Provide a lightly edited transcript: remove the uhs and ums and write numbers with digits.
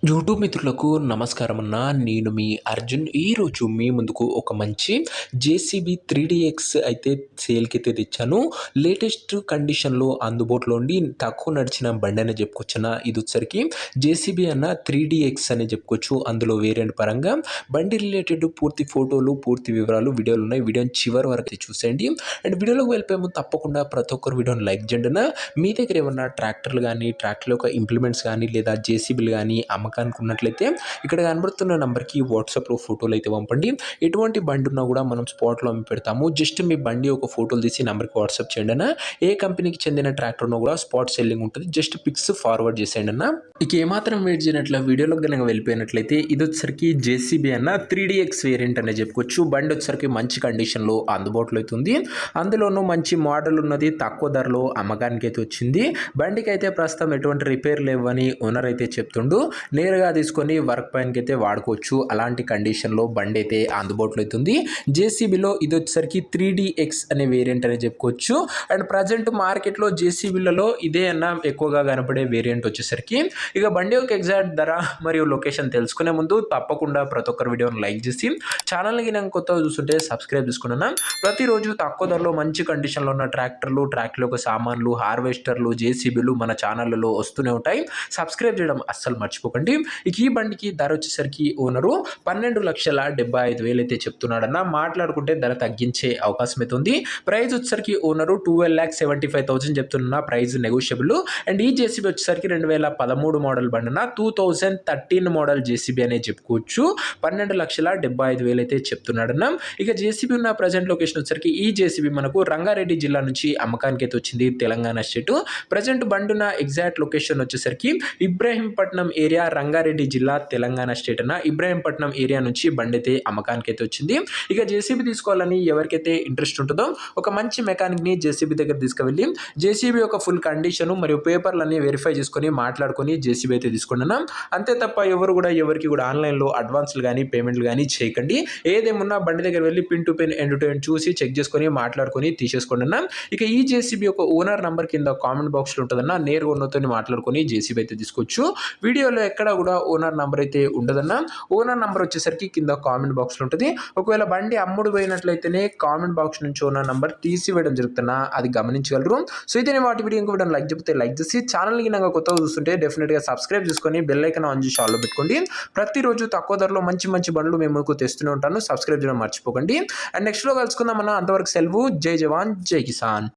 YouTube మిత్రులకు నమస్కారం అన్న. నేను మీ అర్జున్. ఈరోజు మీ ముందుకు ఒక మంచి జేసీబీ 3DX అయితే సేల్కి అయితే తెచ్చాను. లేటెస్ట్ కండిషన్లో అందుబాటులో ఉండి తక్కువ నడిచిన బండి అని చెప్పుకోవచ్చన్న. ఇది వచ్చరికి జేసీబీ అన్న 3DX అని చెప్పుకోవచ్చు. అందులో వేరియంట్ పరంగా బండి రిలేటెడ్ పూర్తి ఫోటోలు, పూర్తి వివరాలు వీడియోలు ఉన్నాయి. వీడియోని చివరి వరకు చూసేయండి. అండ్ వీడియోలోకి వెళ్ళిపోయాము. తప్పకుండా ప్రతి ఒక్కరు వీడియోని లైక్ చేయండి అన్న. మీ దగ్గర ఏమన్నా ట్రాక్టర్లు కానీ, ట్రాక్టర్ యొక్క ఇంప్లిమెంట్స్ కానీ, లేదా జేసీబీలు కానీ అమ్మకానికి ఉన్నట్లయితే ఇక్కడ కనబడుతున్న నంబర్కి వాట్సాప్లో ఫోటోలు అయితే పంపండి. ఎటువంటి బండి ఉన్నా కూడా మనం స్పాట్లో అమ్మి పెడతాము. జస్ట్ మీ బండి ఒక ఫోటోలు తీసి నంబర్కి వాట్సాప్ చేయండి అన్న. ఏ కంపెనీకి చెందిన ట్రాక్టర్ ఉన్నా కూడా స్పాట్ సెల్లింగ్ ఉంటుంది. జస్ట్ పిక్స్ ఫార్వర్డ్ చేసేయండి అన్న. ఇక ఏమాత్రం వెయిట్ చేయనట్ల వీడియోలోకి కనుక వెళ్ళిపోయినట్లయితే ఇది వచ్చరికి జేసీబీ అన్న 3DX వేరియంట్ అనే చెప్పుకోవచ్చు. బండి వచ్చరికి మంచి కండిషన్లో అందుబాటులో అవుతుంది. అందులోనూ మంచి మోడల్ ఉన్నది, తక్కువ ధరలో అమ్మకానికి అయితే వచ్చింది. బండికి అయితే ప్రస్తుతం ఎటువంటి రిపేర్ లేవని ఓనర్ అయితే చెప్తుండు. నేరుగా తీసుకొని వర్క్ పైనకి అయితే వాడుకోవచ్చు. అలాంటి కండిషన్లో బండి అయితే అందుబాటులో అవుతుంది. జేసీబీలో ఇది వచ్చేసరికి 3DX అనే వేరియంట్ అని చెప్పుకోవచ్చు. అండ్ ప్రజెంట్ మార్కెట్లో జేసీబీలలో ఇదే అన్న ఎక్కువగా కనపడే వేరియంట్ వచ్చేసరికి. ఇక బండి యొక్క ఎగ్జాక్ట్ ధర మరియు లొకేషన్ తెలుసుకునే ముందు తప్పకుండా ప్రతి ఒక్కరు వీడియోని లైక్ చేసి ఛానల్కి నేను కొత్తగా చూస్తుంటే సబ్స్క్రైబ్ చేసుకున్నాను. ప్రతిరోజు తక్కువ ధరలో మంచి కండిషన్లో ఉన్న ట్రాక్టర్లు, ట్రాక్టర్ యొక్క సామాన్లు, హార్వెస్టర్లు, జేసీబీలు మన ఛానళ్ళలో వస్తూనే ఉంటాయి. సబ్స్క్రైబ్ చేయడం అస్సలు మర్చిపోకండి. ఇక ఈ బండికి ధర వచ్చేసరికి ఓనరు 12,75,000 అయితే చెప్తున్నాడన్న. మాట్లాడుకుంటే ధర తగ్గించే అవకాశం అయితే ఉంది. ప్రైస్ వచ్చేసరికి ఓనరు 12,75,000 చెప్తున్న. Price negotiable. అండ్ ఈ జేసీబీ వచ్చేసరికి 2013 మోడల్ బండి అన్న. 2013 మోడల్ జేసీబీ అనే చెప్పుకోవచ్చు. 12,75,000 అయితే చెప్తున్నాడన్న. ఇక జేసీబీ ఉన్న ప్రజెంట్ లొకేషన్ వచ్చేసరికి ఈ జేసీబీ మనకు రంగారెడ్డి జిల్లా నుంచి అమ్మకానికి అయితే వచ్చింది, తెలంగాణ స్టేట్. ప్రజెంట్ బండి ఉన్న ఎగ్జాక్ట్ లొకేషన్ వచ్చేసరికి ఇబ్రహీంపట్నం ఏరియా, రంగారెడ్డి జిల్లా, తెలంగాణ స్టేట్ అన్న. ఇబ్రహీంపట్నం ఏరియా నుంచి బండి అయితే అమ్మకానికి అయితే వచ్చింది. ఇక జేసీబీ తీసుకోవాలని ఎవరికైతే ఇంట్రెస్ట్ ఉంటుందో ఒక మంచి మెకానిక్ ని జేసీబీ దగ్గర తీసుకువెళ్ళి జేసీబీ యొక్క ఫుల్ కండిషన్ మరియు పేపర్లన్నీ వెరిఫై చేసుకొని మాట్లాడుకొని జేసీబీ అయితే తీసుకున్నాను. అంతే తప్ప ఎవరు కూడా ఎవరికి కూడా ఆన్లైన్లో అడ్వాన్స్లు కానీ పేమెంట్లు కానీ చేయకండి. ఏదేమున్నా బండి దగ్గర వెళ్ళి pin to pin, end to end చూసి చెక్ చేసుకొని మాట్లాడుకొని తీసేసుకోండి అన్న. ఇక ఈ జేసీబీ యొక్క ఓనర్ నంబర్ కింద కామెంట్ బాక్స్లో ఉంటుందన్న. నేరుగా ఓనర్తో మాట్లాడుకొని జేసీబీ అయితే తీసుకోవచ్చు. వీడియోలో ఎక్కడ కూడా ఓనర్ నంబర్ అయితే ఉండదన్న. ఓనర్ నంబర్ వచ్చేసరికి కింద కామెంట్ బాక్స్లో ఉంటుంది. ఒకవేళ బండి అమ్ముడు పోయినట్లయితేనే కామెంట్ బాక్స్ నుంచి ఓనర్ నంబర్ తీసివేయడం జరుగుతున్నా, అది గమనించగలరు. సో ఇదే వాటి వీడియో ఇంకో వీడియో లైక్ చెప్తే లైక్ చేసి ఛానల్కి నాకు కొత్తగా చూస్తుంటే డెఫినెట్గా సబ్స్క్రైబ్ చేసుకొని బెల్ ఐకాన్ ఆన్ చేసి ఆల్లో పెట్టుకోండి. ప్రతిరోజు తక్కువ ధరలో మంచి మంచి బండ్లు మేము తెస్తూనే ఉంటాను. సబ్స్క్రైబ్ చేయడం మర్చిపోకండి. అండ్ నెక్స్ట్లో కలుసుకుందాం అన్న. అంతవరకు సెలవు. జై జవాన్, జై కిసాన్.